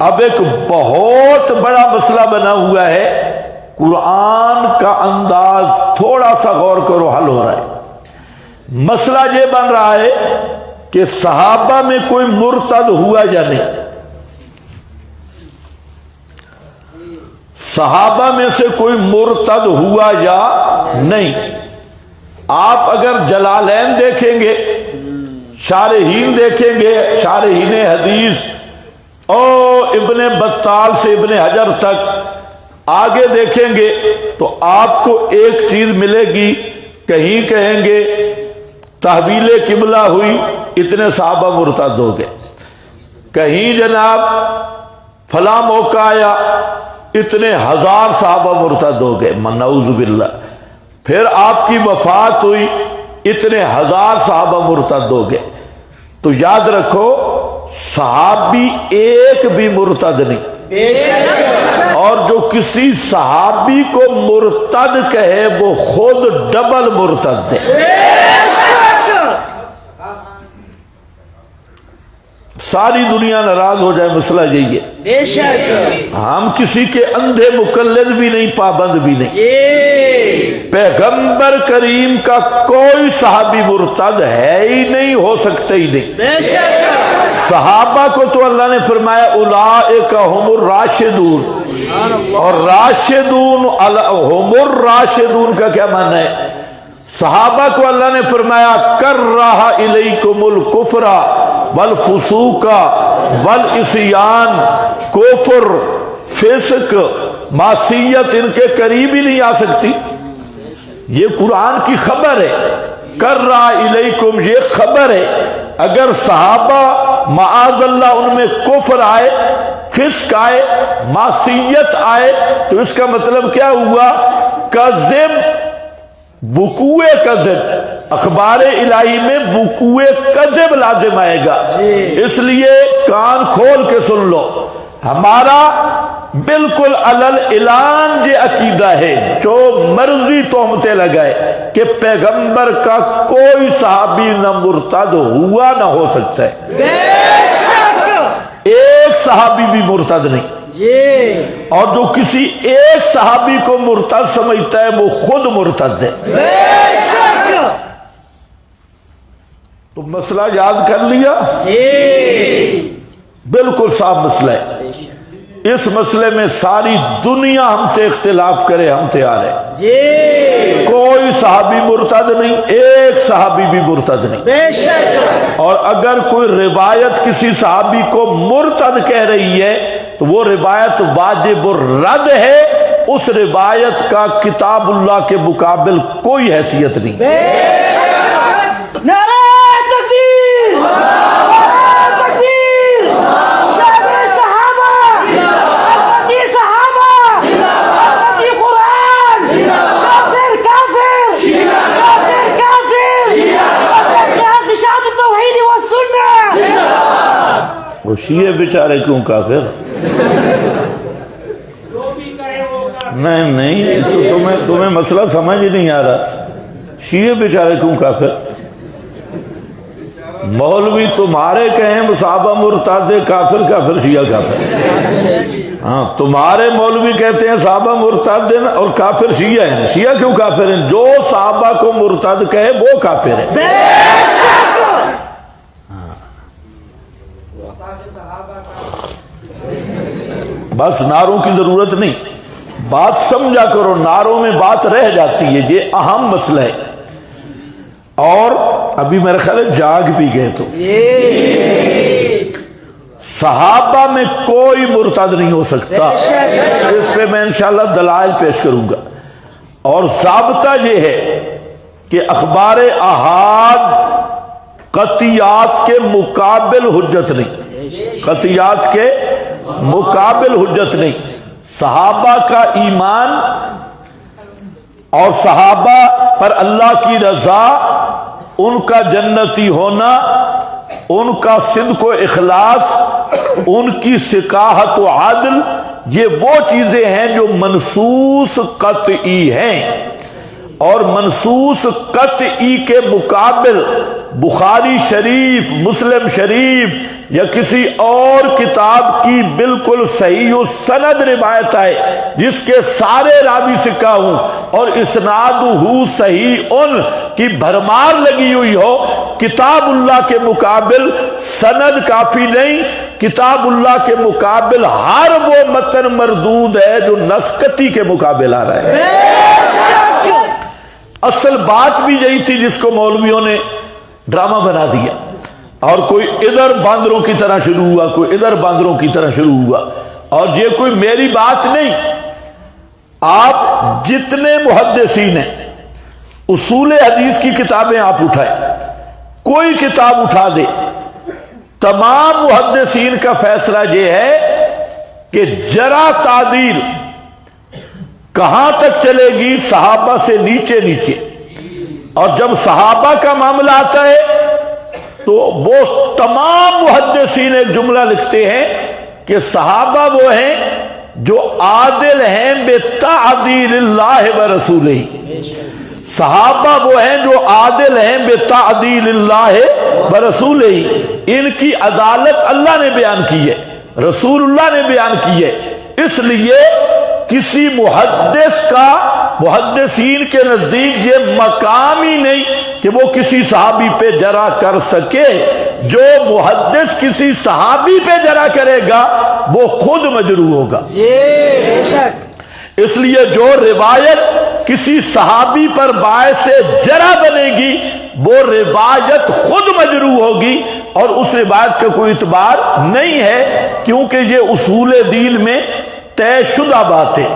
اب ایک بہت بڑا مسئلہ بنا ہوا ہے، قرآن کا انداز تھوڑا سا غور کرو، حل ہو رہا ہے۔ مسئلہ یہ بن رہا ہے کہ صحابہ میں کوئی مرتد ہوا یا نہیں، صحابہ میں سے کوئی مرتد ہوا یا نہیں۔ آپ اگر جلالین دیکھیں گے، شارحین دیکھیں گے، شارحین حدیث اور ابن بطال سے ابن حجر تک آگے دیکھیں گے تو آپ کو ایک چیز ملے گی، کہیں کہیں گے تحویل قبلہ ہوئی اتنے صحابہ مرتد ہو گئے، کہیں جناب فلاں موقع آیا اتنے ہزار صحابہ مرتد ہو گئے، نعوذ باللہ، پھر آپ کی وفات ہوئی اتنے ہزار صحابہ مرتد ہو گئے۔ تو یاد رکھو صحابی ایک بھی مرتد نہیں، اور جو کسی صحابی کو مرتد کہے وہ خود ڈبل مرتد ہے۔ ساری دنیا ناراض ہو جائے، مسئلہ یہی ہے، ہم کسی کے اندھے مقلد بھی نہیں، پابند بھی نہیں۔ پیغمبر کریم کا کوئی صحابی مرتد ہے ہی نہیں، ہو سکتا ہی نہیں۔ صحابہ کو تو اللہ نے فرمایا اولئک ہم الراشدون، اور راشدون ہم الراشدون کا کیا معنی ہے؟ صحابہ کو اللہ نے فرمایا کرہ الیکم الکفر والفسوق والعصیان، کفر، فسق، معصیت ان کے قریب ہی نہیں آ سکتی۔ یہ قرآن کی خبر ہے، کرہ الیکم، یہ خبر ہے۔ اگر صحابہ معاذ اللہ ان میں کفر آئے، فسق آئے، معصیت آئے تو اس کا مطلب کیا ہوا؟ کذب، وقوع کذب، اخبار الہی میں وقوع کذب لازم آئے گا۔ اس لیے کان کھول کے سن لو، ہمارا بالکل علل اعلان یہ عقیدہ ہے، جو مرضی تہمتیں لگائے کہ پیغمبر کا کوئی صحابی نہ مرتد ہوا نہ ہو سکتا ہے، ایک صحابی بھی مرتد نہیں، اور جو کسی ایک صحابی کو مرتد سمجھتا ہے وہ خود مرتد ہے۔ تو مسئلہ یاد کر لیا، بالکل صاف مسئلہ ہے۔ اس مسئلے میں ساری دنیا ہم سے اختلاف کرے، ہم تیار ہیں۔ کوئی صحابی مرتد نہیں، ایک صحابی بھی مرتد نہیں۔ اور اگر کوئی روایت کسی صحابی کو مرتد کہہ رہی ہے تو وہ روایت واجب الرد ہے، اس روایت کا کتاب اللہ کے مقابل کوئی حیثیت نہیں۔ وہ شیعہ بیچارے کیوں کافر؟ نہیں تو تمہیں مسئلہ سمجھ ہی نہیں آ رہا، شیعہ بیچارے کیوں کافر؟ مولوی تمہارے کہیں صحابہ مرتد کافر، کافر شیعہ کافر۔ ہاں، تمہارے مولوی کہتے ہیں صحابہ مرتد ہیں اور کافر شیعہ ہیں۔ شیعہ کیوں کافر ہیں؟ جو صحابہ کو مرتد کہے وہ کافر ہے۔ بس نعروں کی ضرورت نہیں، بات سمجھا کرو، نعروں میں بات رہ جاتی ہے، یہ اہم مسئلہ ہے۔ اور ابھی میرے خیال ہے جاگ بھی گئے تو صحابہ میں کوئی مرتد نہیں ہو سکتا، اس پہ میں انشاءاللہ دلائل پیش کروں گا۔ اور ضابطہ یہ ہے کہ اخبار احاد قطعیات کے مقابل حجت نہیں، قطعیات کے مقابل حجت نہیں۔ صحابہ کا ایمان اور صحابہ پر اللہ کی رضا، ان کا جنتی ہونا، ان کا صدق و اخلاص، ان کی سقاحت و عدل، یہ وہ چیزیں ہیں جو منصوص قطعی ہیں، اور منصوص قطعی کے مقابل بخاری شریف، مسلم شریف یا کسی اور کتاب کی بالکل صحیح و سند روایت ہے جس کے سارے راوی سے کہا ہوں اور اسنادہ صحیح ان کی بھرمار لگی ہوئی ہو، کتاب اللہ کے مقابل سند کافی نہیں، کتاب اللہ کے مقابل ہر وہ متن مردود ہے جو نسکتی کے مقابل آ رہا ہے۔ اصل بات بھی یہی تھی جس کو مولویوں نے ڈرامہ بنا دیا، اور کوئی ادھر باندروں کی طرح شروع ہوا، کوئی ادھر باندروں کی طرح شروع ہوا۔ اور یہ کوئی میری بات نہیں، آپ جتنے محدثین ہیں اصول حدیث کی کتابیں آپ اٹھائیں، کوئی کتاب اٹھا دے، تمام محدثین کا فیصلہ یہ ہے کہ جرح تعدیل کہاں تک چلے گی؟ صحابہ سے نیچے نیچے۔ اور جب صحابہ کا معاملہ آتا ہے تو وہ تمام محدثین ایک جملہ لکھتے ہیں کہ صحابہ وہ ہیں جو عادل ہیں بتعدیل اللہ و رسولہ، صحابہ وہ ہیں جو عادل ہیں بتعدیل اللہ و رسولہ، ان کی عدالت اللہ نے بیان کی ہے، رسول اللہ نے بیان کی ہے۔ اس لیے کسی محدث کا محدثین کے نزدیک یہ مقام ہی نہیں کہ وہ کسی صحابی پہ جرح کر سکے۔ جو محدث کسی صحابی پہ جرح کرے گا وہ خود مجروح ہوگا۔ بے شک۔ اس لیے جو روایت کسی صحابی پر باعث جرح بنے گی وہ روایت خود مجروح ہوگی اور اس روایت کا کوئی اعتبار نہیں ہے، کیونکہ یہ اصول دین میں طے شدہ بات ہے۔